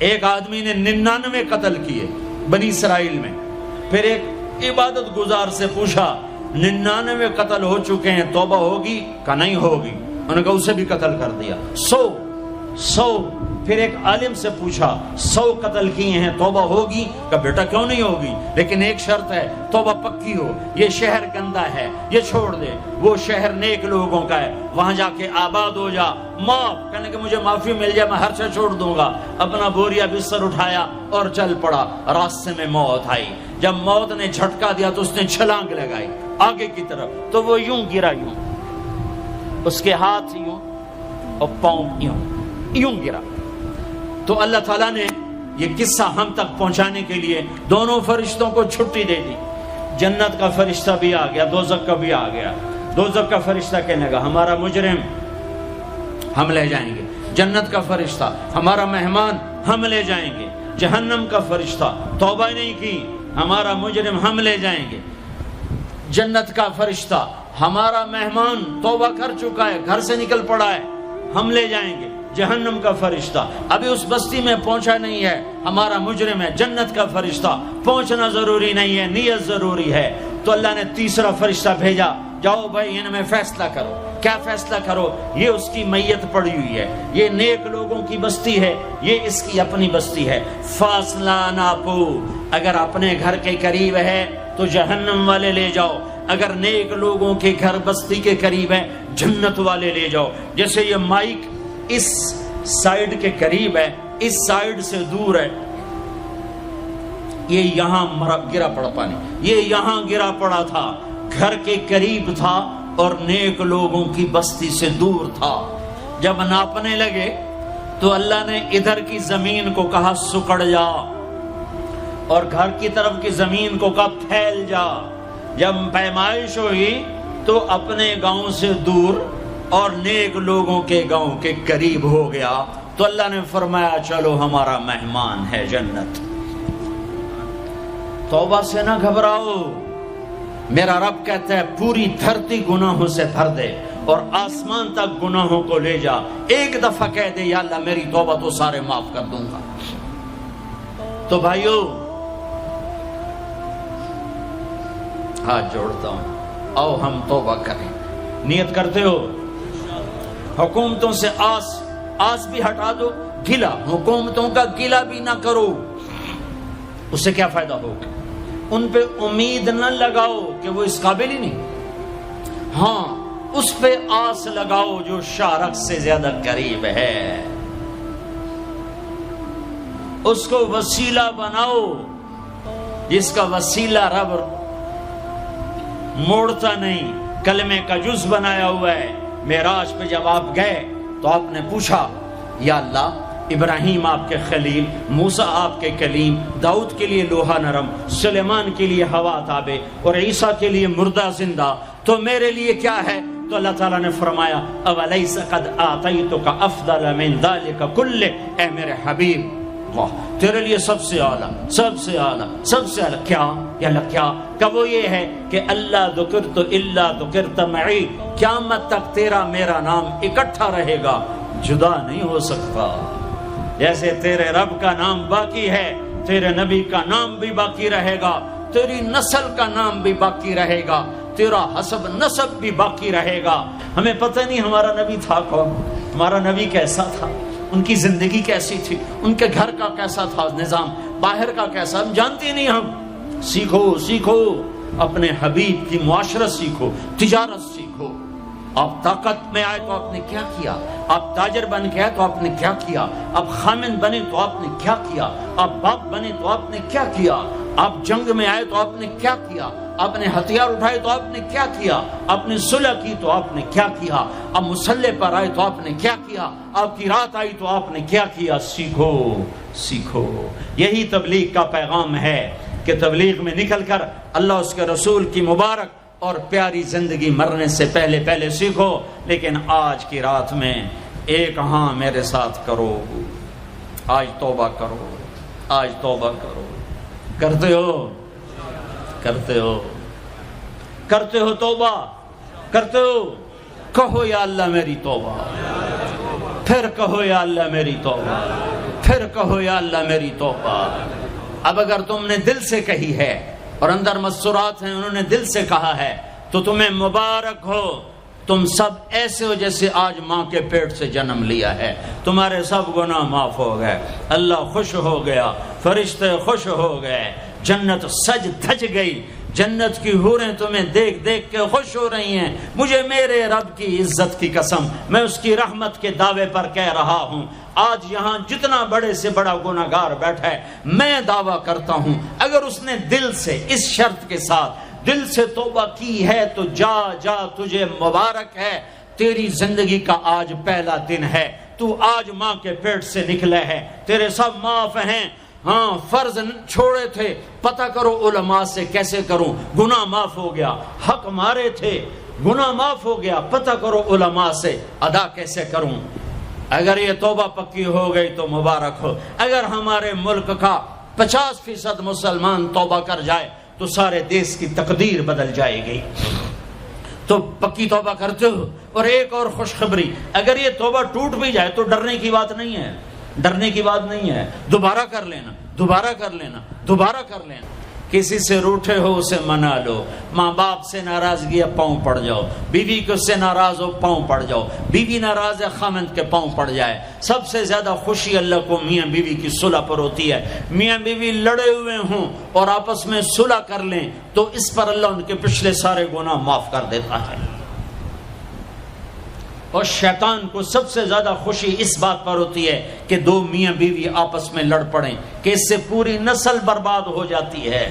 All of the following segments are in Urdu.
ایک آدمی نے 99 قتل کیے بنی اسرائیل میں. پھر ایک عبادت گزار سے پوچھا 99 قتل ہو چکے ہیں، توبہ ہوگی؟ کہ نہیں ہوگی. انہوں نے کہا اسے بھی قتل کر دیا. 100. پھر ایک عالم سے پوچھا 100 قتل کیے ہیں، توبہ ہوگی؟ کہ بیٹا کیوں نہیں ہوگی، لیکن ایک شرط ہے، توبہ پکی ہو. یہ شہر گندا ہے، یہ چھوڑ دے. وہ شہر نیک لوگوں کا ہے، وہاں جا کے آباد ہو جا. معاف کہنے کہ مجھے معافی مل جائے میں ہر شے چھوڑ دوں گا. اپنا بوریا بستر اٹھایا اور چل پڑا. راستے میں موت آئی. جب موت نے جھٹکا دیا تو اس نے چھلانگ لگائی آگے کی طرف، تو وہ یوں گرا، یوں اس کے ہاتھ یوں اور پاؤں یوں گرا. تو اللہ تعالیٰ نے یہ قصہ ہم تک پہنچانے کے لیے دونوں فرشتوں کو چھٹی دے دی. جنت کا فرشتہ بھی آ گیا، دوزخ کا بھی آ گیا. دوزخ کا فرشتہ کہنے لگا ہمارا مجرم ہم لے جائیں گے. جنت کا فرشتہ ہمارا مہمان ہم لے جائیں گے. جہنم کا فرشتہ توبہ نہیں کی ہمارا مجرم ہم لے جائیں گے. جنت کا فرشتہ ہمارا مہمان توبہ کر چکا ہے، گھر سے نکل پڑا ہے، ہم لے جائیں گے. جہنم کا فرشتہ ابھی اس بستی میں پہنچا نہیں ہے، ہمارا مجرم ہے. جنت کا فرشتہ پہنچنا ضروری نہیں ہے، نیت ضروری ہے. تو اللہ نے تیسرا فرشتہ بھیجا، جاؤ بھائی ان میں فیصلہ کرو. کیا فیصلہ کرو؟ یہ اس کی میت پڑی ہوئی ہے، یہ نیک لوگوں کی بستی ہے، یہ اس کی اپنی بستی ہے. فاصلہ ناپو، اگر اپنے گھر کے قریب ہے تو جہنم والے لے جاؤ، اگر نیک لوگوں کے گھر بستی کے قریب ہے جنت والے لے جاؤ. جیسے یہ مائک اس سائیڈ کے قریب ہے، اس سائیڈ سے دور ہے. یہ یہاں گرا پڑا پانی، یہ یہاں گرا پڑا تھا، گھر کے قریب تھا اور نیک لوگوں کی بستی سے دور تھا. جب ناپنے لگے تو اللہ نے ادھر کی زمین کو کہا سکڑ جا، اور گھر کی طرف کی زمین کو کہا پھیل جا. جب پیمائش ہوئی تو اپنے گاؤں سے دور اور نیک لوگوں کے گاؤں کے قریب ہو گیا. تو اللہ نے فرمایا چلو ہمارا مہمان ہے جنت. توبہ سے نہ گھبراؤ، میرا رب کہتا ہے پوری دھرتی گناہوں سے بھر دے اور آسمان تک گناہوں کو لے جا. ایک دفعہ کہہ دے یا اللہ میری توبہ تو سارے معاف کر دوں گا. تو بھائیو ہاتھ جوڑتا ہوں، آؤ ہم توبہ کریں. نیت کرتے ہو؟ حکومتوں سے آس بھی ہٹا دو، گلا حکومتوں کا گلا بھی نہ کرو. اس سے کیا فائدہ ہوگا؟ ان پہ امید نہ لگاؤ کہ وہ اس قابل ہی نہیں. ہاں اس پہ آس لگاؤ جو شارک سے زیادہ قریب ہے. اس کو وسیلہ بناؤ جس کا وسیلہ رب موڑتا نہیں، کلمے کا جز بنایا ہوا ہے. معراج پہ جب آپ گئے تو آپ نے پوچھا یا اللہ ابراہیم آپ کے خلیل، موسیٰ آپ کے کلیم، داؤد کے لیے لوہا نرم، سلیمان کے لیے ہوا تابع اور عیسیٰ کے لیے مردہ زندہ، تو میرے لیے کیا ہے؟ تو اللہ تعالیٰ نے فرمایا اولیس قد آتیتک افضل من ذلک کلہ، اے میرے حبیب واہ تیرے لیے سب سے اعلیٰ، سب سے اعلیٰ، سب سے اعلیٰ کیا؟ یا اللہ کیا؟ کہ وہ یہ ہے کہ اللہ ذکرت الا ذکرت معی، قیامت تک تیرا میرا نام اکٹھا رہے گا، جدا نہیں ہو سکتا. جیسے تیرے رب کا نام باقی ہے، تیرے نبی کا نام بھی باقی رہے گا، تیری نسل کا نام بھی باقی رہے گا، تیرا حسب نسب بھی باقی رہے گا. ہمیں پتہ نہیں ہمارا نبی تھا کون، ہمارا نبی کیسا تھا، ان کی زندگی کیسی تھی، ان کے گھر کا کیسا تھا نظام، باہر کا کیسا، ہم جانتے نہیں. ہم سیکھو اپنے حبیب کی معاشرت سیکھو، تجارت سیکھو. آپ طاقت میں آئے تو آپ نے کیا کیا، آپ تاجر بن کے آئے تو آپ نے کیا کیا، آپ خامن بنے تو آپ نے کیا کیا، آپ باپ بنے تو آپ نے کیا کیا، آپ جنگ میں آئے تو آپ نے کیا کیا، آپ نے ہتھیار اٹھائے تو آپ نے کیا کیا، آپ نے صلح کی تو آپ نے کیا کیا، آپ مسلح پر آئے تو آپ نے کیا کیا، آپ کی رات آئی تو آپ نے کیا کیا. سیکھو. یہی تبلیغ کا پیغام ہے کہ تبلیغ میں نکل کر اللہ اس کے رسول کی مبارک اور پیاری زندگی مرنے سے پہلے سیکھو. لیکن آج کی رات میں ایک ہاں میرے ساتھ کرو، آج توبہ کرو، آج توبہ کرو. کرتے ہو توبہ کرتے ہو؟ کہو یا اللہ میری توبہ، پھر کہو یا اللہ میری توبہ، پھر کہو یا اللہ میری توبہ۔ اب اگر تم نے دل سے کہی ہے اور اندر مسرات ہیں، انہوں نے دل سے کہا ہے، تو تمہیں مبارک ہو، تم سب ایسے ہو جیسے آج ماں کے پیٹ سے جنم لیا ہے، تمہارے سب گناہ معاف ہو گئے، اللہ خوش ہو گیا، فرشتے خوش ہو گئے، جنت سج دھج گئی، جنت کی حوریں تمہیں دیکھ دیکھ کے خوش ہو رہی ہیں۔ مجھے میرے رب کی عزت کی قسم، میں اس کی رحمت کے دعوے پر کہہ رہا ہوں، آج یہاں جتنا بڑے سے بڑا گناہگار بیٹھا ہے، میں دعویٰ کرتا ہوں اگر اس نے دل سے اس شرط کے ساتھ دل سے توبہ کی ہے تو جا جا، تجھے مبارک ہے، تیری زندگی کا آج پہلا دن ہے، تو آج ماں کے پیٹ سے نکلے ہے، تیرے سب معاف ہیں۔ ہاں فرض چھوڑے تھے، پتہ کرو علماء سے کیسے کروں، گناہ معاف ہو گیا، حق مارے تھے، گناہ معاف ہو گیا، پتہ کرو علماء سے ادا کیسے کروں۔ اگر یہ توبہ پکی ہو گئی تو مبارک ہو۔ اگر ہمارے ملک کا 50% مسلمان توبہ کر جائے تو سارے دیش کی تقدیر بدل جائے گی۔ تو پکی توبہ کرتے ہو۔ اور ایک اور خوشخبری، اگر یہ توبہ ٹوٹ بھی جائے تو ڈرنے کی بات نہیں ہے، ڈرنے کی بات نہیں ہے، دوبارہ کر لینا، دوبارہ کر لینا، دوبارہ کر لینا۔ کسی سے روٹھے ہو اسے منا لو، ماں باپ سے ناراضگی ہے پاؤں پڑ جاؤ، بیوی کو سے ناراض ہو پاؤں پڑ جاؤ، بیوی ناراض ہے خامند کے پاؤں پڑ جائے۔ سب سے زیادہ خوشی اللہ کو میاں بیوی کی صلح پر ہوتی ہے۔ میاں بیوی لڑے ہوئے ہوں اور آپس میں صلح کر لیں تو اس پر اللہ ان کے پچھلے سارے گناہ معاف کر دیتا ہے۔ اور شیطان کو سب سے زیادہ خوشی اس بات پر ہوتی ہے کہ دو میاں بیوی آپس میں لڑ پڑیں، کہ اس سے پوری نسل برباد ہو جاتی ہے۔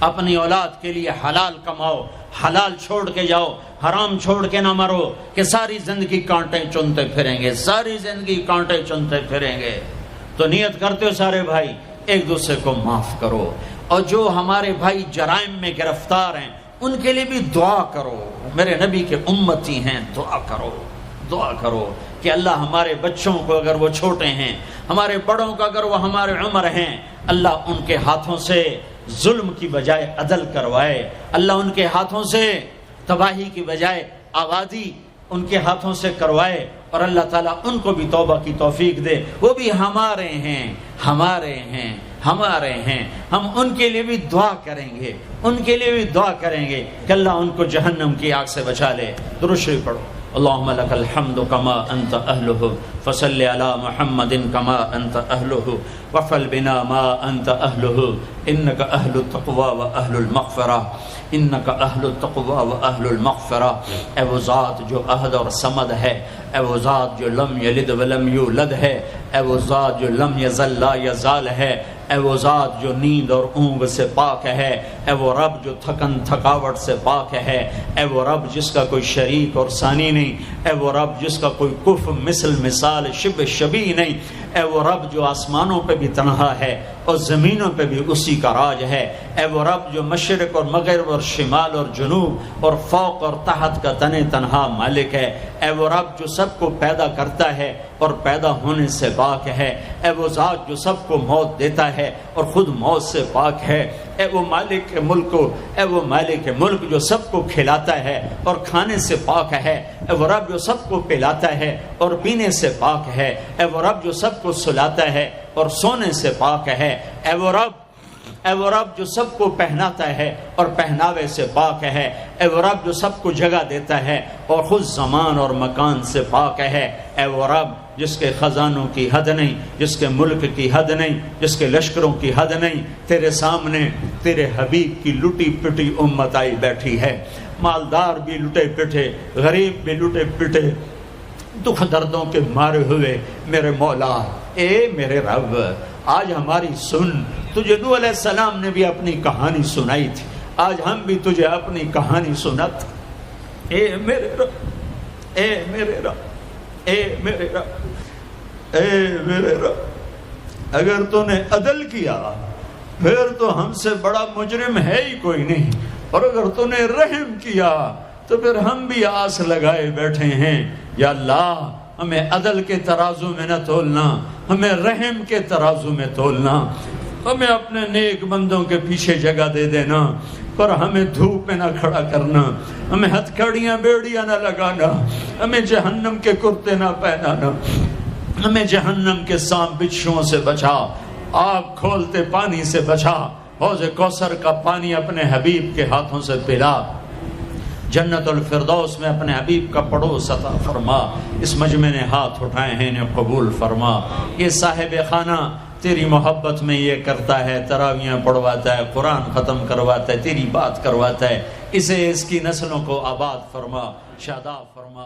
اپنی اولاد کے لیے حلال کماؤ، حلال چھوڑ کے جاؤ، حرام چھوڑ کے نہ مرو کہ ساری زندگی کانٹے چنتے پھریں گے، ساری زندگی کانٹے چنتے پھریں گے۔ تو نیت کرتے ہو سارے بھائی ایک دوسرے کو معاف کرو، اور جو ہمارے بھائی جرائم میں گرفتار ہیں ان کے لیے بھی دعا کرو، میرے نبی کے امتی ہیں، دعا کرو، دعا کرو کہ اللہ ہمارے بچوں کو اگر وہ چھوٹے ہیں، ہمارے بڑوں کو اگر وہ ہمارے عمر ہیں، اللہ ان کے ہاتھوں سے ظلم کی بجائے عدل کروائے، اللہ ان کے ہاتھوں سے تباہی کی بجائے آبادی ان کے ہاتھوں سے کروائے، اور اللہ تعالیٰ ان کو بھی توبہ کی توفیق دے۔ وہ بھی ہمارے ہیں، ہمارے ہیں، ہمارے ہیں، ہم ان کے لیے بھی دعا کریں گے، ان کے لیے بھی دعا کریں گے کہ اللہ ان کو جہنم کی آگ سے بچا لے۔ درود شریف پڑھو۔ اللہم لک الحمد کما انت اہلہ فصل علی محمد کما انت اہلہ وفعل بنا ما انت اہلہ انک اہل التقوی و اہل المغفرہ، انک اہل التقوی و اہل المغفرہ۔ اے وہ ذات جو احد اور صمد ہے، اے وہ ذات جو لم یلد ولم یولد ہے، اے وہ ذات جو لم یزل لا یزال ہے، اے وہ ذات جو نیند اور اونگ سے پاک ہے، اے وہ رب جو تھکن تھکاوٹ سے پاک ہے، اے وہ رب جس کا کوئی شریک اور ثانی نہیں، اے وہ رب جس کا کوئی کف مثل مثال شبہ شبیہ نہیں، اے وہ رب جو آسمانوں پہ بھی تنہا ہے اور زمینوں پہ بھی اسی کا راج ہے، اے وہ رب جو مشرق اور مغرب اور شمال اور جنوب اور فوق اور تحت کا تنے تنہا مالک ہے، اے وہ رب جو سب کو پیدا کرتا ہے اور پیدا ہونے سے پاک ہے، اے وہ ذات جو سب کو موت دیتا ہے اور خود موت سے پاک ہے، اے وہ مالک ملک، اے وہ مالک ملک جو سب کو کھلاتا ہے اور کھانے سے پاک ہے، اے وہ رب جو سب کو پلاتا ہے اور پینے سے پاک ہے، اے وہ رب جو سب کو سلاتا ہے اور سونے سے پاک ہے، اے وہ رب جو سب کو پہناتا ہے اور پہناوے سے پاک ہے، اے وہ رب جو سب کو جگہ دیتا ہے اور خود زمان اور مکان سے پاک ہے، اے وہ رب جس کے خزانوں کی حد نہیں، جس کے ملک کی حد نہیں، جس کے لشکروں کی حد نہیں، تیرے سامنے تیرے حبیب کی لٹی پٹی امت آئی بیٹھی ہے، مالدار بھی لٹے پٹے، غریب بھی لٹے پٹے، دکھ دردوں کے مارے ہوئے میرے مولا، اے میرے رب آج ہماری سن، تجھے نوح علیہ السلام نے بھی اپنی کہانی سنائی تھی، آج ہم بھی تجھے اپنی کہانی سنات، اے میرے رب، اے میرے رب، اے میرے رب، اے میرے رب، اگر تو نے عدل کیا پھر تو ہم سے بڑا مجرم ہے ہی کوئی نہیں، اور اگر تو نے رحم کیا تو پھر ہم بھی آس لگائے بیٹھے ہیں، یا اللہ ہمیں عدل کے ترازو میں نہ تولنا، ہمیں رحم کے ترازو میں تولنا، ہمیں اپنے نیک بندوں کے پیچھے جگہ دے دینا، پر ہمیں دھوپ میں نہ کھڑا کرنا، ہمیں ہتھکڑیاں بیڑیاں نہ لگانا، ہمیں جہنم کے کرتے نہ پہنانا، ہمیں جہنم کے سانپ بچھوؤں سے بچا، آگ کھولتے پانی سے بچا، حوض کوثر کا پانی اپنے حبیب کے ہاتھوں سے پلا، جنت الفردوس میں اپنے حبیب کا پڑوس عطا فرما، اس مجمع نے ہاتھ اٹھائے ہیں انہیں قبول فرما۔ یہ صاحب خانہ تیری محبت میں یہ کرتا ہے، تراویاں پڑھواتا ہے، قرآن ختم کرواتا ہے، تیری بات کرواتا ہے، اسے اس کی نسلوں کو آباد فرما، شاداب فرما۔